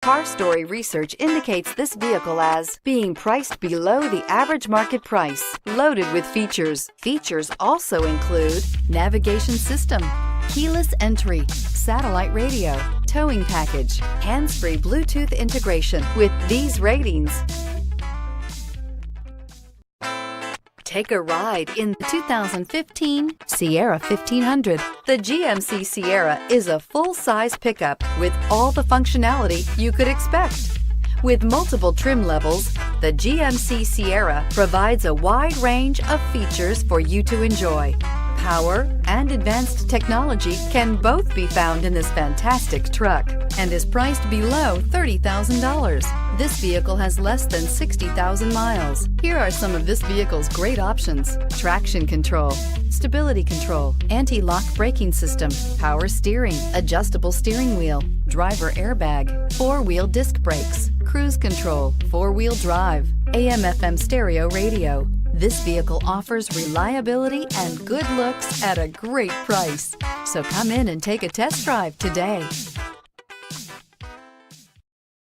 Car Story research indicates this vehicle as being priced below the average market price, loaded with features. Features also include navigation system, keyless entry, satellite radio, towing package, hands-free Bluetooth integration. With these ratings, take a ride in the 2015 Sierra 1500. The GMC Sierra is a full-size pickup with all the functionality you could expect. With multiple trim levels, the GMC Sierra provides a wide range of features for you to enjoy. Power and advanced technology can both be found in this fantastic truck and is priced below $30,000. This vehicle has less than 60,000 miles. Here are some of this vehicle's great options: traction control, stability control, anti-lock braking system, power steering, adjustable steering wheel, driver airbag, four-wheel disc brakes, cruise control, four-wheel drive, AM/FM stereo radio. This vehicle offers reliability and good looks at a great price. So come in and take a test drive today.